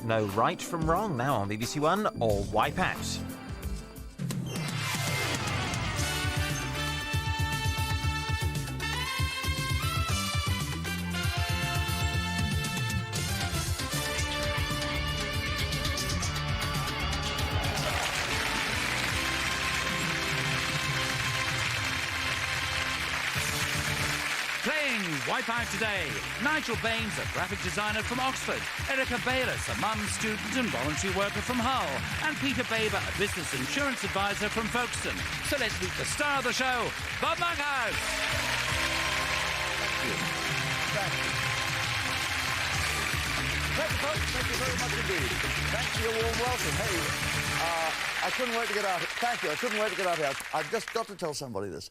Know right from wrong now on BBC One or Wipeout. Playing Wipeout today, Nigel Baines, a graphic designer from Oxford, Erica Bayliss, a mum, student and voluntary worker from Hull, and Peter Baber, a business insurance advisor from Folkestone. So let's meet the star of the show, Bob Monkhouse. Thank you. Thank you, folks. Thank you very much indeed. Thanks for your warm welcome. Hey, I couldn't wait to get out. Thank you. I couldn't wait to get out here. I've just got to tell somebody this.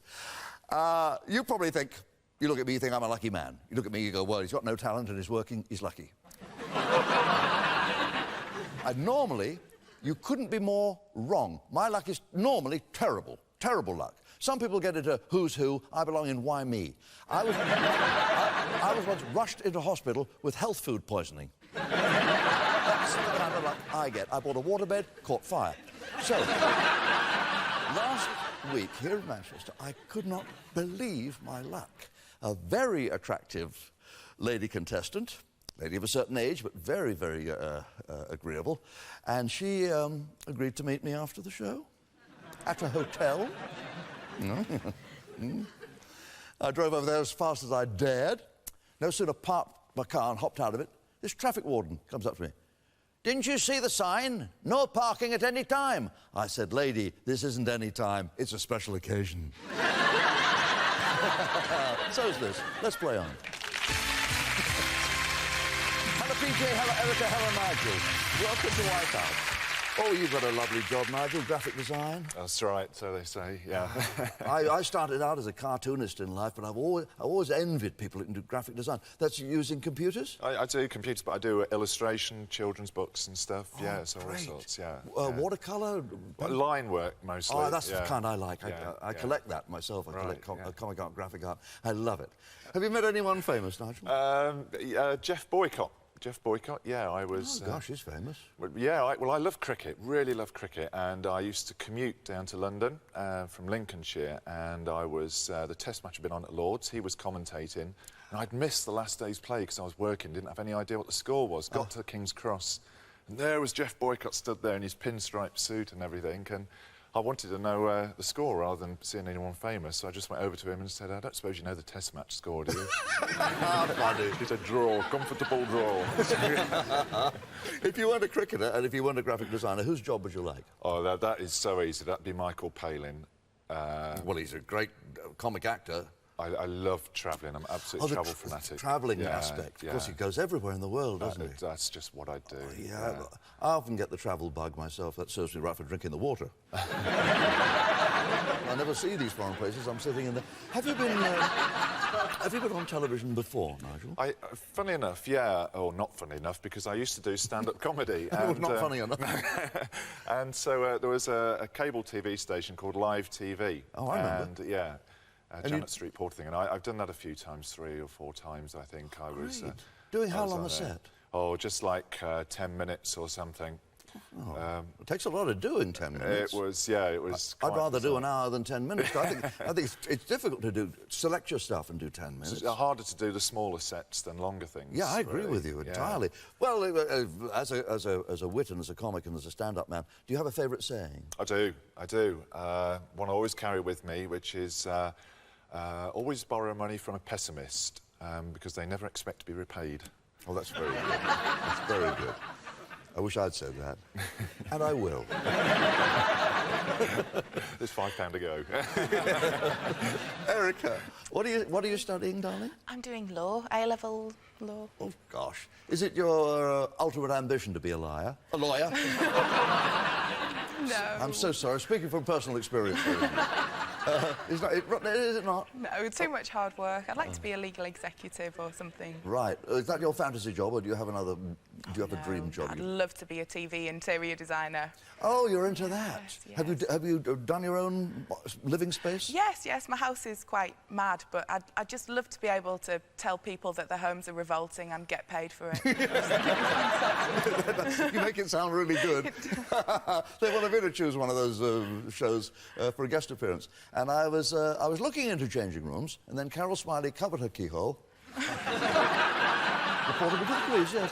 You probably think, you look at me, you think I'm a lucky man. You look at me, you go, well, he's got no talent and he's working, he's lucky. And normally, you couldn't be more wrong. My luck is normally terrible, terrible luck. Some people get into who's who. I belong in why me. I was once rushed into hospital with health food poisoning. That's the kind of luck I get. I bought a waterbed, caught fire. So, last week here in Manchester, I could not believe my luck. A very attractive lady contestant, lady of a certain age, but very, very agreeable. And she agreed to meet me after the show at a hotel. I drove over there as fast as I dared. No sooner parked my car and hopped out of it, this traffic warden comes up to me. Didn't you see the sign? No parking at any time. I said, lady, this isn't any time. It's a special occasion. So's this. Let's play on. Hello, PJ. Hello, Erica. Hello, Nigel. Welcome to Wipeout. Oh, you've got a lovely job, Nigel. Graphic design. That's right, so they say, yeah. I started out as a cartoonist in life, but I've always envied people who can do graphic design. That's using computers? I do computers, but I do illustration, children's books and stuff. Oh, yeah, so all great. sorts, yeah. Watercolour? Line work, mostly. Oh, that's the yeah. kind I like. I collect that myself. I collect comic art, graphic art. I love it. Have you met anyone famous, Nigel? Jeff Boycott. Jeff Boycott, yeah, I was... Oh, gosh, he's famous. Yeah, I love cricket, really love cricket, and I used to commute down to London from Lincolnshire, and I was... the test match had been on at Lord's, he was commentating, and I'd missed the last day's play because I was working, didn't have any idea what the score was. Got to King's Cross, and there was Jeff Boycott stood there in his pinstripe suit and everything, and I wanted to know the score rather than seeing anyone famous, so I just went over to him and said, I don't suppose you know the test match score, do you? Funny. He said, draw, comfortable draw. If you weren't a cricketer and if you weren't a graphic designer, whose job would you like? Oh, that is so easy. That'd be Michael Palin. Well, he's a great comic actor. I love travelling. I'm absolutely travel fanatic. Travelling aspect. Of course, he goes everywhere in the world, doesn't he? That's just what I do. Yeah, I often get the travel bug myself. That serves me right for drinking the water. I never see these foreign places. I'm sitting in there. Have you been on television before, Nigel? Funny enough, yeah. Or not funny enough, because I used to do stand-up comedy. And, not funny enough. And so there was a cable TV station called Live TV. Oh, I remember. And, yeah. Janet Street Porter thing, and I've done that a few times, 3 or 4 times, I think. I was doing how long a set? Oh, just like 10 minutes or something. Oh, it takes a lot of doing 10 minutes. It was, yeah, it was. I'd rather do an hour than 10 minutes. I think it's difficult to select your stuff and do 10 minutes. It's harder to do the smaller sets than longer things. Yeah, I agree with you entirely. Yeah. Well, as a wit and as a comic and as a stand-up man, do you have a favourite saying? I do. One I always carry with me, which is always borrow money from a pessimist because they never expect to be repaid. Oh, that's very good. That's very good. I wish I'd said that. And I will. There's £5 to go. Erica, what are you studying, darling? I'm doing law, A-level law. Oh, gosh. Is it your ultimate ambition to be a lawyer? A lawyer? No. I'm so sorry. Speaking from personal experience. Is it not? No, too much hard work. I'd like to be a legal executive or something. Right. Is that your fantasy job, or do you have another? Do you have a dream job? I'd love to be a TV interior designer. Oh, you're into that. Yes, Have you done your own living space? Yes, yes. My house is quite mad, but I'd just love to be able to tell people that their homes are revolting and get paid for it. You make it sound really good. They wanted me to choose one of those shows for a guest appearance, and I was looking into changing rooms, and then Carol Smiley covered her keyhole. Reportable to the police, yes.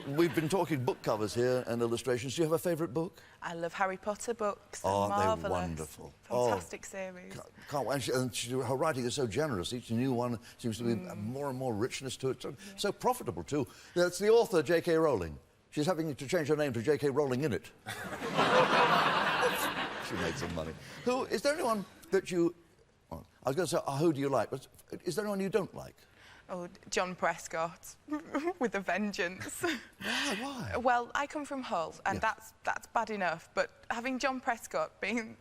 We've been talking book covers here and illustrations. Do you have a favourite book? I love Harry Potter books. Oh, They're marvellous. they're wonderful. Fantastic series. Can't wait. And her writing is so generous. Each new one seems to be more and more richness to it. So profitable, too. That's the author, J.K. Rowling. She's having to change her name to J.K. Rowling in it. She made some money. Is there anyone that you... Well, I was going to say, who do you like? But is there anyone you don't like? Oh, John Prescott, with a vengeance. Why? Well, I come from Hull, and that's bad enough, but having John Prescott being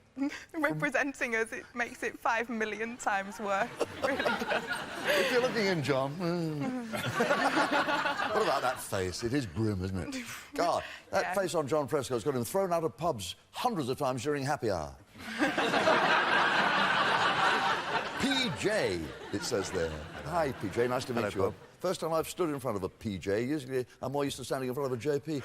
representing us, it makes it 5 million times worse. Really does. If you're looking in, John... What about that face? It is grim, isn't it? God, that face on John Prescott's got him thrown out of pubs hundreds of times during happy hour. PJ, it says there. Hi, PJ, nice to meet you. Bob. First time I've stood in front of a PJ. Usually I'm more used to standing in front of a JP.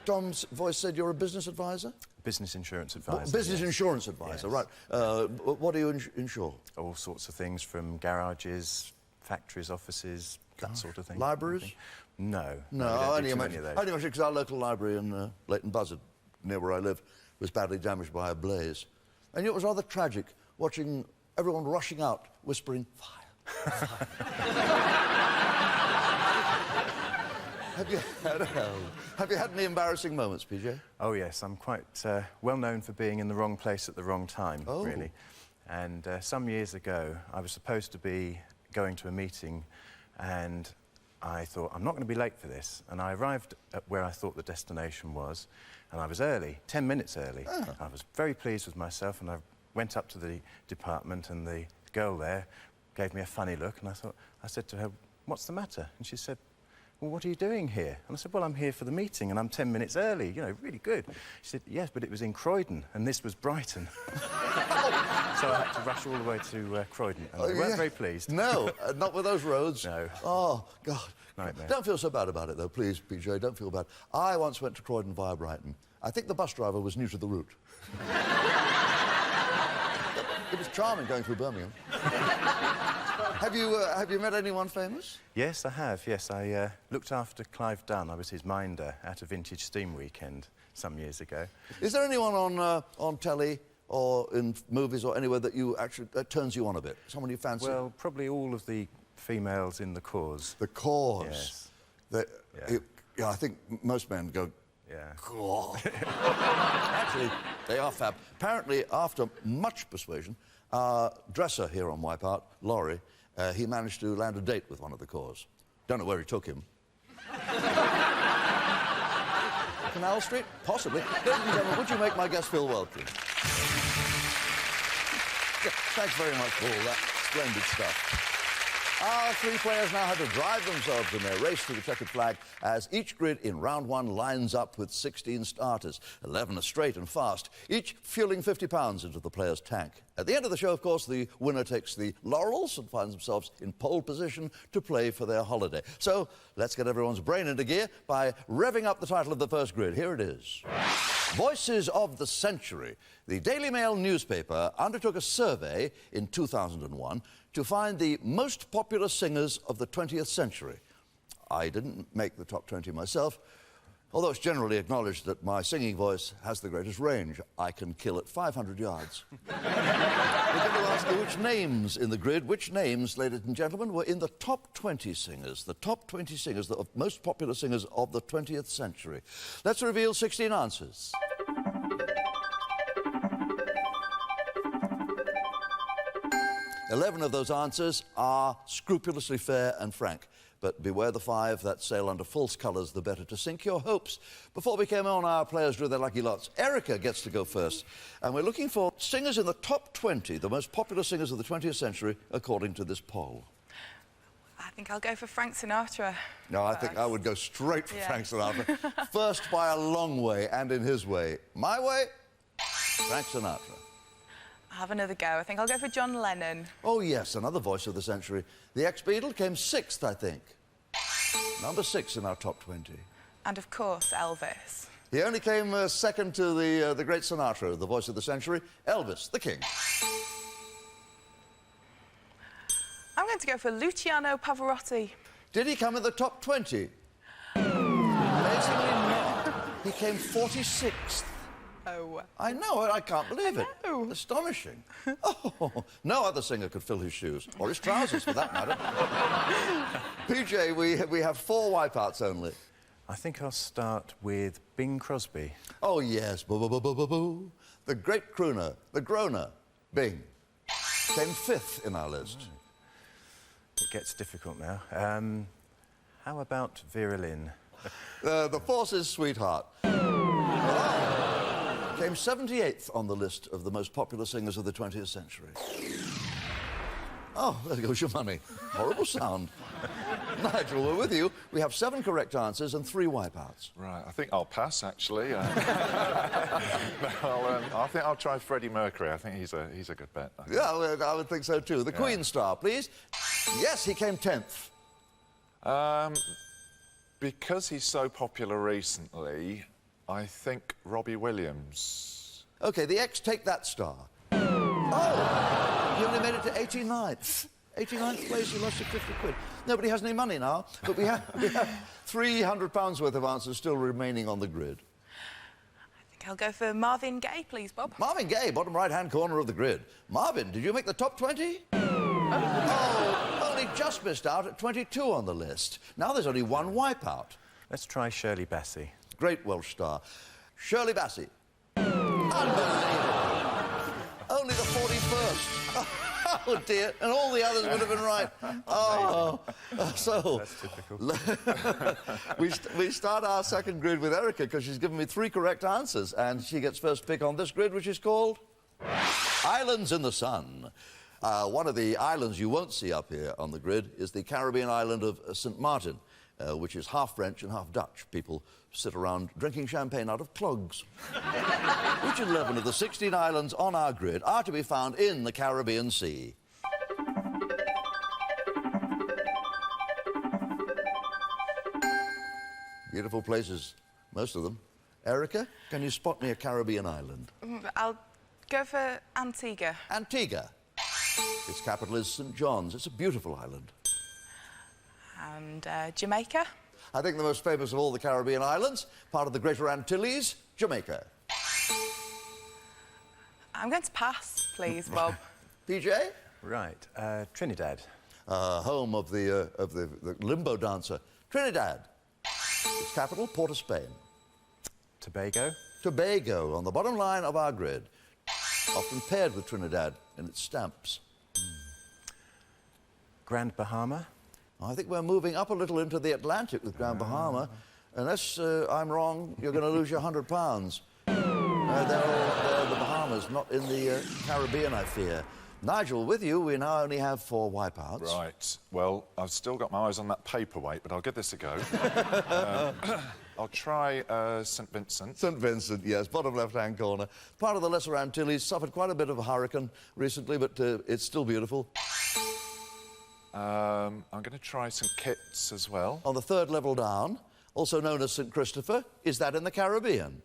Tom's voice said you're a business advisor? Business insurance advisor. Business insurance advisor, Yes. right. What do you insure? All sorts of things, from garages, factories, offices, that sort of thing. Libraries? No. No, we don't do only too many of those. imagine because our local library in Leighton Buzzard, near where I live, was badly damaged by a blaze. And it was rather tragic watching everyone rushing out, whispering, fire, fire. Have you had any embarrassing moments, PJ? Oh, yes. I'm quite well known for being in the wrong place at the wrong time, really. And some years ago, I was supposed to be going to a meeting, and I thought, I'm not going to be late for this. And I arrived at where I thought the destination was, and I was early, 10 minutes early. I was very pleased with myself, and I went up to the department, and the girl there gave me a funny look, and I said to her, what's the matter? And she said, well, what are you doing here? And I said, well, I'm here for the meeting, and I'm 10 minutes early, you know, really good. She said, yes, but it was in Croydon, and this was Brighton. So I had to rush all the way to Croydon, and they weren't very pleased. No, not with those roads. No. Oh, God. Nightmare. Don't feel so bad about it, though, please, PJ, don't feel bad. I once went to Croydon via Brighton. I think the bus driver was new to the route. It was charming going through Birmingham. Have you met anyone famous? Yes, I have, yes. I looked after Clive Dunn. I was his minder at a vintage steam weekend some years ago. Is there anyone on telly or in movies or anywhere that turns you on a bit? Someone you fancy? Well, probably all of the females in the cause. The cause. Yes. Yeah, I think most men go, Yeah. God. Actually, they are fab. Apparently, after much persuasion, our dresser here on Wipeout, Laurie, he managed to land a date with one of the cause. Don't know where he took him. Canal Street? Possibly. Ladies and gentlemen, would you make my guest feel welcome? Thanks very much for all that splendid stuff. Our three players now have to drive themselves in their race to the checkered flag as each grid in round one lines up with 16 starters. 11 are straight and fast, each fueling 50 pounds into the player's tank. At the end of the show, of course, the winner takes the laurels and finds themselves in pole position to play for their holiday. So let's get everyone's brain into gear by revving up the title of the first grid. Here it is. Voices of the Century. The Daily Mail newspaper undertook a survey in 2001 to find the most popular singers of the 20th century. I didn't make the top 20 myself, although it's generally acknowledged that my singing voice has the greatest range. I can kill at 500 yards. We're going to ask you which names in the grid, which names, ladies and gentlemen, were in the top 20 singers, the top 20 singers, the most popular singers of the 20th century. Let's reveal 16 answers. $11 of those answers are scrupulously fair and frank. But beware the 5 that sail under false colours, the better to sink your hopes. Before we came on, our players drew their lucky lots. Erica gets to go first, and we're looking for singers in the top 20, the most popular singers of the 20th century, according to this poll. I think I'll go for Frank Sinatra. No, I think I would go straight for Frank Sinatra. First by a long way, and in his way. My way, Frank Sinatra. I'll have another go. I think I'll go for John Lennon. Oh, yes, another voice of the century. The ex-Beatle came 6th, I think. Number 6 in our top 20. And, of course, Elvis. He only came second to the great Sinatra, the voice of the century, Elvis, the King. I'm going to go for Luciano Pavarotti. Did he come in the top 20? Amazingly not. He came 46th. Oh. I know, I can't believe it. know. Astonishing. Oh, no other singer could fill his shoes, or his trousers, for that matter. PJ, we have 4 wipeouts only. I think I'll start with Bing Crosby. Oh, yes. Boo-boo-boo-boo-boo. The great crooner, the groaner, Bing, came 5th in our list. It gets difficult now. How about Vera Lynn? The Force's Sweetheart. Came 78th on the list of the most popular singers of the 20th century. Oh, there goes your money. Horrible sound. Nigel, we're with you. We have 7 correct answers and 3 wipeouts. Right, I think I'll pass, actually. No, I think I'll try Freddie Mercury. I think he's a good bet. Yeah, I would think so too. The Queen star, please. Yes, he came 10th. Because he's so popular recently, I think Robbie Williams. OK, the X take that star. Oh! He only made it to 89th. 89th place, you lost your 50 quid. Nobody has any money now, but we have £300 worth of answers still remaining on the grid. I think I'll go for Marvin Gaye, please, Bob. Marvin Gaye, bottom right-hand corner of the grid. Marvin, did you make the top 20? Oh, only just missed out at 22 on the list. Now there's only 1 wipeout. Let's try Shirley Bassey. Great Welsh star. Shirley Bassey. Unbelievable. Only the 41st. Oh, dear. And all the others would have been right. Oh. So... That's typical. we start our second grid with Erica because she's given me 3 correct answers, and she gets first pick on this grid, which is called Islands in the Sun. One of the islands you won't see up here on the grid is the Caribbean island of St. Martin, which is half French and half Dutch. People sit around drinking champagne out of clogs. Which 11 of the 16 islands on our grid are to be found in the Caribbean Sea? Beautiful places, most of them. Erica, can you spot me a Caribbean island? I'll go for Antigua. Antigua. Its capital is St. John's. It's a beautiful island. And Jamaica. I think the most famous of all the Caribbean islands, part of the Greater Antilles, Jamaica. I'm going to pass, please, Bob. PJ? Right, Trinidad. Home of the limbo dancer, Trinidad. Its capital, Port of Spain. Tobago. Tobago, on the bottom line of our grid. Often paired with Trinidad in its stamps. Grand Bahama. I think we're moving up a little into the Atlantic with Grand Bahama. Unless I'm wrong, you're going to lose your £100. They're the Bahamas, not in the Caribbean, I fear. Nigel, with you, we now only have 4 wipeouts. Right. Well, I've still got my eyes on that paperweight, but I'll give this a go. I'll try St. Vincent. St. Vincent, yes, bottom left-hand corner. Part of the Lesser Antilles, suffered quite a bit of a hurricane recently, but it's still beautiful. I'm going to try St. Kitts as well. On the 3rd level down, also known as St. Christopher, is that in the Caribbean?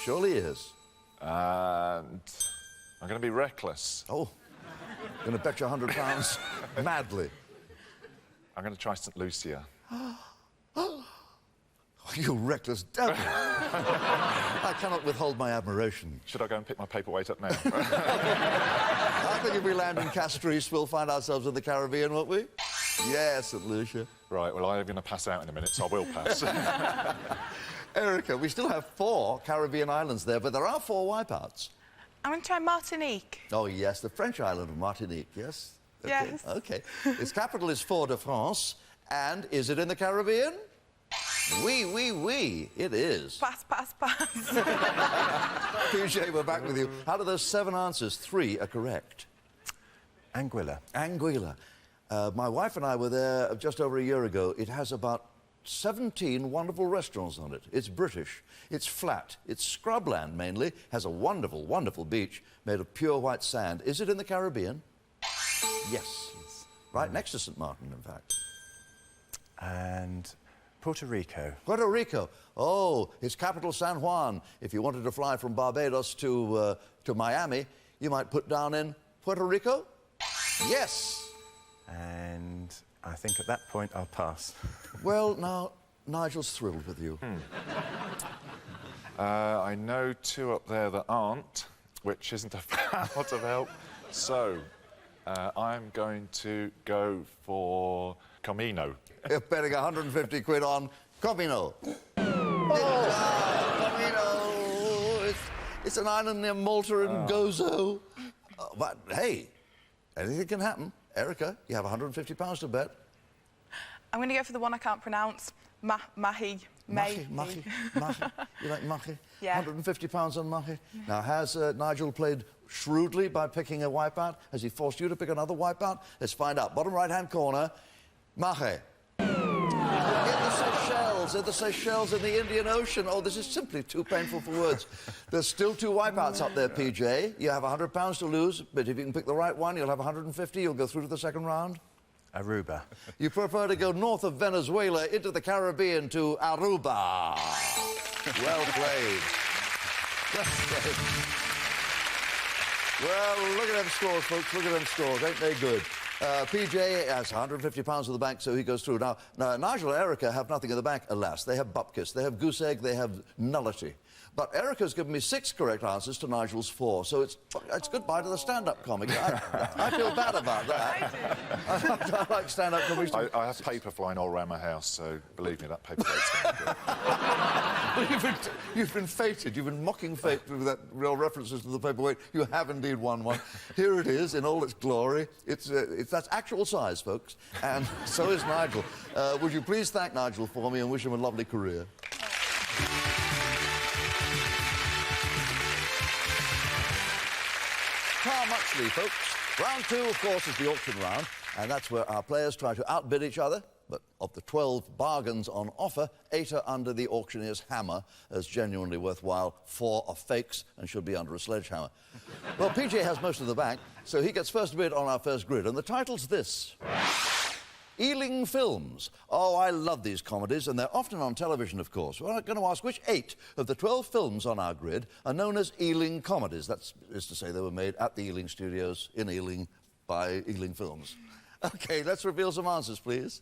Surely is. And I'm going to be reckless. Oh, going to bet you £100 madly. I'm going to try St. Lucia. You reckless devil. I cannot withhold my admiration. Should I go and pick my paperweight up now? I think if we land in Castries, we'll find ourselves in the Caribbean, won't we? Yes, St. Lucia. Right, well, I'm going to pass out in a minute, so I will pass. Erica, we still have 4 Caribbean islands there, but there are 4 wipeouts. I'm going to try Martinique. Oh, yes, the French island of Martinique, yes? Okay. Yes. OK. Its capital is Fort-de-France, And is it in the Caribbean? Oui. It is. Pass. PJ, we're back with you. Out of those 7 answers, 3 are correct. Anguilla. Anguilla. My wife and I were there just over a year ago. It has about 17 wonderful restaurants on it. It's British. It's flat. It's scrubland mainly. Has a wonderful, wonderful beach made of pure white sand. Is it in the Caribbean? Yes. Right next to St. Martin, in fact. And Puerto Rico. Puerto Rico. Oh, its capital, San Juan. If you wanted to fly from Barbados to Miami, you might put down in Puerto Rico? Yes. And I think at that point I'll pass. Well, now, Nigel's thrilled with you. I know 2 up there that aren't, which isn't a lot of help. So, I'm going to go for Comino. You're betting 150 quid on Comino. Oh, Comino. It's an island near Malta and Gozo. But, hey, anything can happen. Erica, you have £150 to bet. I'm going to go for the one I can't pronounce. Mahi. Mahi. You like Mahi? Yeah. £150 on Mahi. Now, has Nigel played shrewdly by picking a wipeout? Has he forced you to pick another wipeout? Let's find out. Bottom right-hand corner, Mahi. In the Seychelles, in the Indian Ocean. Oh, this is simply too painful for words. There's still 2 wipeouts up there, PJ. You have £100 to lose, but if you can pick the right one, you'll have 150. You'll go through to the second round. Aruba. You prefer to go north of Venezuela into the Caribbean to Aruba. Well played. Well, look at them scores, folks. Look at them scores. Ain't they good? PJ has £150 in the bank, so he goes through. Now, Nigel and Erica have nothing in the bank, alas. They have bupkis, they have goose egg, they have nullity. But Erica's given me 6 correct answers to Nigel's 4, so it's goodbye to the stand-up comic. I feel bad about that. I like stand-up comics. I have paper flying all around my house, so believe me, that paper weight's going to be good. Well, you've been fated. You've been mocking fate with that real references to the paperweight. You have indeed won one. Here it is in all its glory. That's actual size, folks. And so is Nigel. Would you please thank Nigel for me and wish him a lovely career? How muchly, folks? Round 2, of course, is the auction round, and that's where our players try to outbid each other. But of the 12 bargains on offer, 8 are under the auctioneer's hammer as genuinely worthwhile. 4 are fakes and should be under a sledgehammer. Well, PJ has most of the bank, so he gets first bid on our first grid, and the title's this. Ealing Films. Oh, I love these comedies, and they're often on television, of course. Well, I'm going to ask which 8 of the 12 films on our grid are known as Ealing comedies. That is to say they were made at the Ealing Studios in Ealing by Ealing Films. OK, let's reveal some answers, please.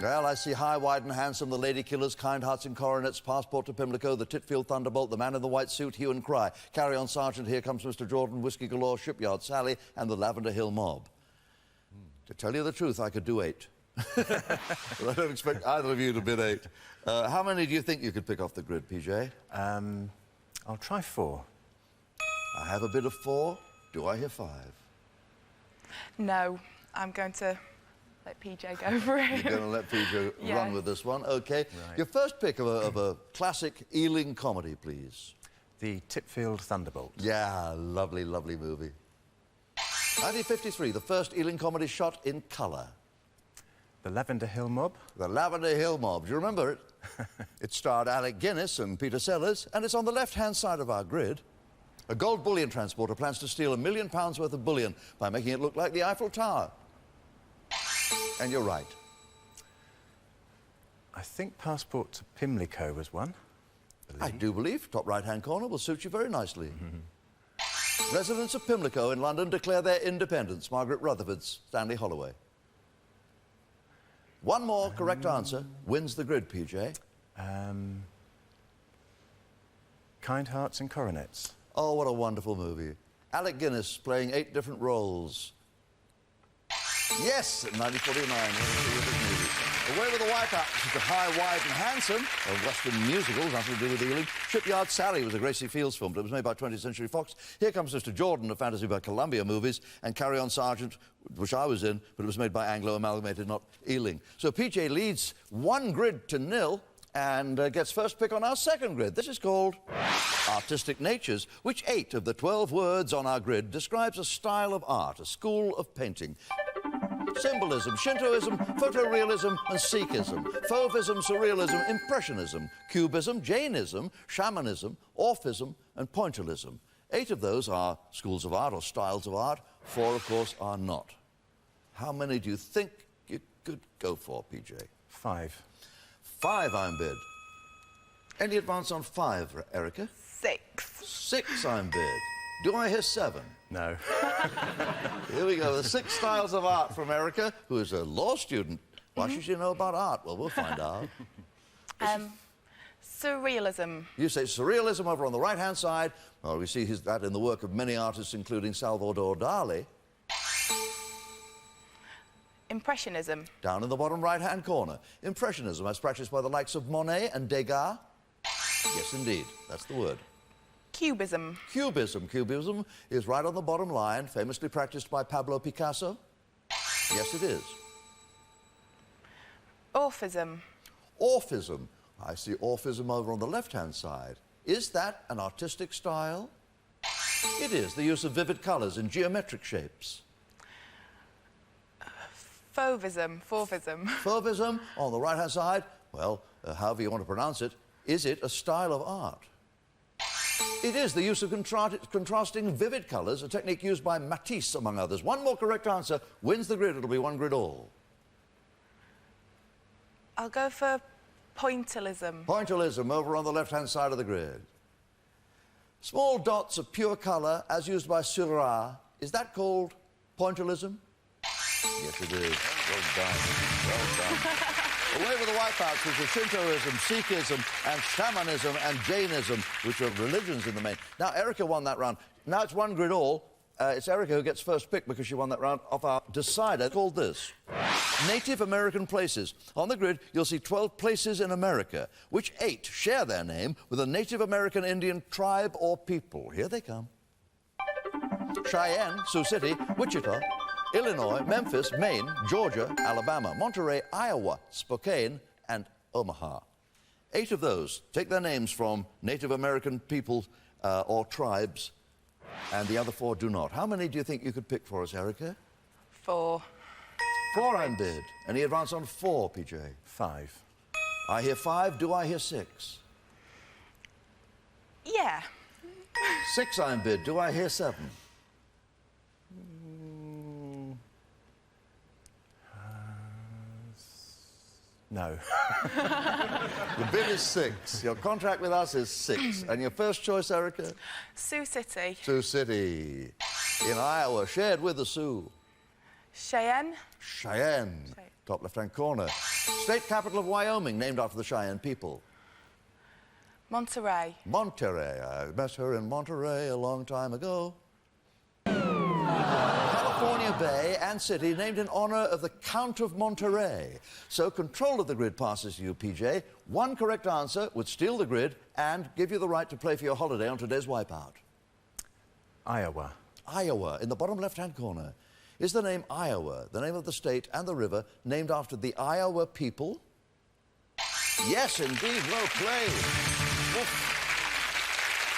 Well, I see High, Wide and Handsome, The Lady Killers, Kind Hearts and Coronets, Passport to Pimlico, The Titfield Thunderbolt, The Man in the White Suit, Hue and Cry, Carry On Sergeant, Here Comes Mr. Jordan, Whiskey Galore, Shipyard Sally and The Lavender Hill Mob. To tell you the truth, I could do 8. But I don't expect either of you to bid 8. How many do you think you could pick off the grid, PJ? I'll try 4. I have a bid of 4. Do I hear 5? No, I'm going to let PJ go for it. You're going to let PJ run with this one? OK. Right. Your first pick of a classic Ealing comedy, please. The Titfield Thunderbolt. Yeah, lovely, lovely movie. 1953, the first Ealing comedy shot in colour. The Lavender Hill Mob. The Lavender Hill Mob. Do you remember it? It starred Alec Guinness and Peter Sellers, and it's on the left-hand side of our grid. A gold bullion transporter plans to steal £1 million worth of bullion by making it look like the Eiffel Tower. And you're right. I think Passport to Pimlico was one. I do believe. Top right-hand corner will suit you very nicely. Residents of Pimlico in London declare their independence. Margaret Rutherford's Stanley Holloway. One more correct answer wins the grid, PJ. Kind Hearts and Coronets. Oh, what a wonderful movie. Alec Guinness playing 8 different roles. Yes, 1949. Away with the Wipeout. This is the High, Wide and Handsome of Western musicals, nothing to do with Ealing. Shipyard Sally was a Gracie Fields film, but it was made by 20th Century Fox. Here comes Mr. Jordan of Fantasy by Columbia Movies, and Carry On Sergeant, which I was in, but it was made by Anglo Amalgamated, not Ealing. So PJ leads 1-0 and gets first pick on our second grid. This is called Artistic Natures, which 8 of the 12 words on our grid describes a style of art, a school of painting. Symbolism, Shintoism, photorealism and Sikhism, Fauvism, Surrealism, Impressionism, Cubism, Jainism, Shamanism, Orphism and Pointillism. 8 of those are schools of art or styles of art. 4, of course, are not. How many do you think you could go for, PJ? 5. 5, I'm bid. Any advance on 5, Erica? 6. 6, I'm bid. Do I hear 7? No. Here we go. The 6 styles of art from Erica, who is a law student. Why should she know about art? Well, we'll find out. Surrealism. You say surrealism over on the right-hand side. Well, we see that in the work of many artists, including Salvador Dali. Impressionism. Down in the bottom right-hand corner. Impressionism, as practiced by the likes of Monet and Degas. Yes, indeed. That's the word. Cubism. Cubism. Cubism is right on the bottom line, famously practiced by Pablo Picasso. Yes, it is. Orphism. Orphism. I see Orphism over on the left-hand side. Is that an artistic style? It is. The use of vivid colours in geometric shapes. Fauvism. Fauvism. Fauvism on the right-hand side. Well, however you want to pronounce it. Is it a style of art? It is the use of contrasting vivid colours, a technique used by Matisse, among others. One more correct answer wins the grid. It'll be 1 grid all. I'll go for Pointillism. Pointillism over on the left-hand side of the grid. Small dots of pure colour, as used by Seurat. Is that called Pointillism? Yes, it is. Well done. Well done. Away with the Wipeouts, which are Shintoism, Sikhism, and Shamanism and Jainism, which are religions in the main. Now, Erica won that round. Now it's 1 grid all. It's Erica who gets first pick because she won that round off our decider called this. Native American places. On the grid, you'll see 12 places in America, which 8 share their name with a Native American Indian tribe or people. Here they come. Cheyenne, Sioux City, Wichita, Illinois, Memphis, Maine, Georgia, Alabama, Monterey, Iowa, Spokane, and Omaha. 8 of those take their names from Native American people or tribes, and the other 4 do not. How many do you think you could pick for us, Erica? 4. 4, I'm bid. Any advance on 4, PJ? 5. I hear 5. Do I hear 6? Yeah. 6, I'm bid. Do I hear 7? No. The bid is 6. Your contract with us is 6. And your first choice, Erica? Sioux City. Sioux City. In Iowa, shared with the Sioux. Cheyenne. Cheyenne. Top left-hand corner. State capital of Wyoming, named after the Cheyenne people. Monterey. Monterey. I met her in Monterey a long time ago. California Bay and City, named in honour of the Count of Monterey. So control of the grid passes to you, PJ. 1 correct answer would steal the grid and give you the right to play for your holiday on today's Wipeout. Iowa. Iowa, in the bottom left-hand corner. Is the name Iowa, the name of the state and the river, named after the Iowa people? Yes, indeed. Well played. Oof.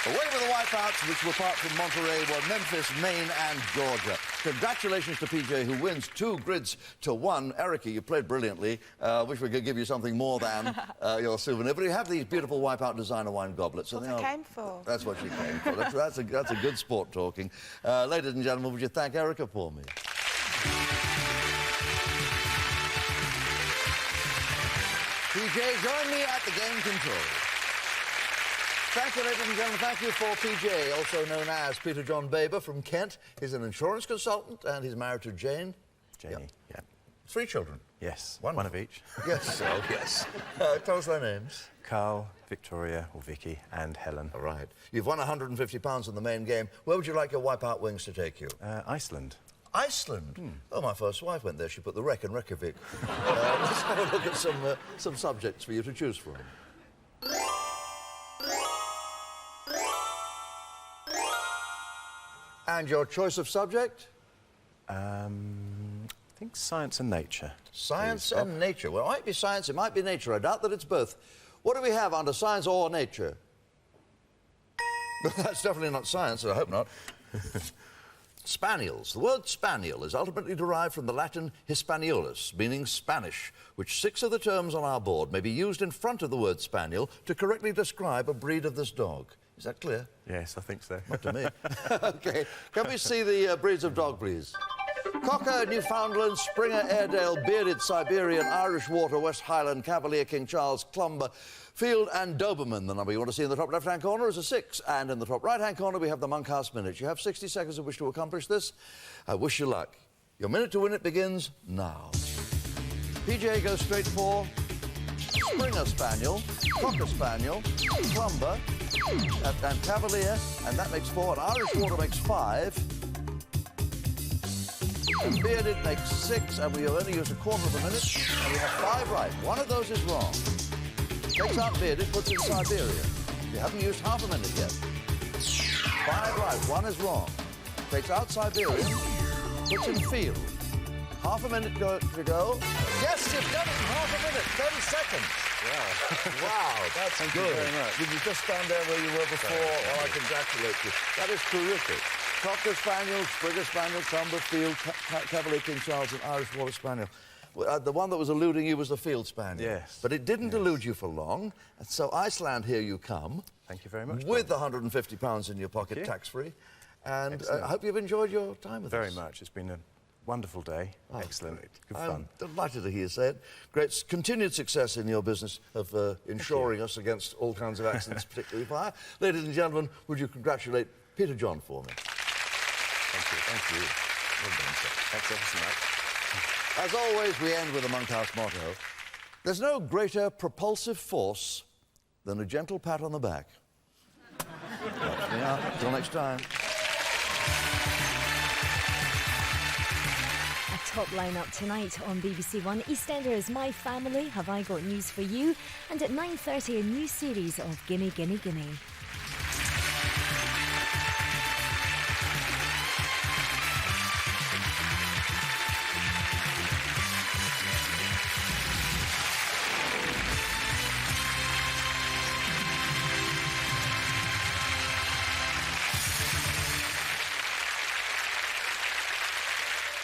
Away with the Wipeouts, which were apart from Monterey, were Memphis, Maine, and Georgia. Congratulations to PJ, who wins 2 grids to 1. Erica, you played brilliantly. Wish we could give you something more than your souvenir. But you have these beautiful Wipeout designer wine goblets. That's what I came for. That's what she came for. That's a good sport talking. Ladies and gentlemen, would you thank Erica for me? PJ, join me at the game control. Thank you, ladies and gentlemen. Thank you for PJ, also known as Peter John Baber from Kent. He's an insurance consultant and he's married to Jane. Janie, yeah. 3 children. Yes, Wonderful. one of each. Yes, so, yes. Tell us their names. Carl, Victoria, or Vicky, and Helen. All right. You've won £150 in the main game. Where would you like your Wipeout wings to take you? Iceland. Iceland. Oh, my first wife went there. She put the wreck in Reykjavik. Let's have a look at some subjects for you to choose from. And your choice of subject? I think science and nature. Science please, Bob. and nature. Well, it might be science, it might be nature. I doubt that it's both. What do we have under science or nature? That's definitely not science, I hope not. Spaniels. The word spaniel is ultimately derived from the Latin Hispaniolus, meaning Spanish, which 6 of the terms on our board may be used in front of the word spaniel to correctly describe a breed of this dog. Is that clear? Yes, I think so. Not to me. OK. Can we see the breeds of dog, please? Cocker, Newfoundland, Springer, Airedale, Bearded Siberian, Irish Water, West Highland, Cavalier, King Charles, Clumber, Field and Doberman. The number you want to see in the top left-hand corner is a 6. And in the top right-hand corner, we have the Monkhouse Minute. You have 60 seconds in which to accomplish this. I wish you luck. Your minute to win it begins now. PJ goes straight for Springer Spaniel, Cocker Spaniel, Clumber, and Cavalier, and that makes 4. And Irish Water makes 5. And Bearded makes 6, and we have only used a quarter of a minute, and we have 5 right. One of those is wrong. Takes out Bearded, puts in Siberia. You haven't used half a minute yet. 5 right, 1 is wrong. Takes out Siberia, puts in Field. Half a minute to go. Yes, you've done it in half a minute, 30 seconds. Wow. Wow, that's Thank good. you very much. Did you just stand there where you were before? Well, I congratulate you. That is terrific. Cocker Spaniel, Springer Spaniel, Clumber, Field, Cavalier, King Charles, and Irish Water Spaniel. The one that was eluding you was the Field Spaniel. Yes. But it didn't elude you for long. And so Iceland, here you come. Thank you very much. With the £150 in your pocket, you. tax-free. And Excellent. I hope you've enjoyed your time with us. Very much. It's been a wonderful day. Excellent. Great. Good I'm fun. delighted to hear you say it. Great continued success in your business of insuring us against all kinds of accidents, particularly fire. Ladies and gentlemen, would you congratulate Peter John for me? Thank you. Thank you. Well done, sir. Thanks ever so much. As always, we end with the Monkhouse motto. There's no greater propulsive force than a gentle pat on the back. That's me out. Till next time. A top lineup tonight on BBC One. EastEnders My Family, Have I Got News for You? And at 9:30, a new series of Gimme, Gimme, Gimme.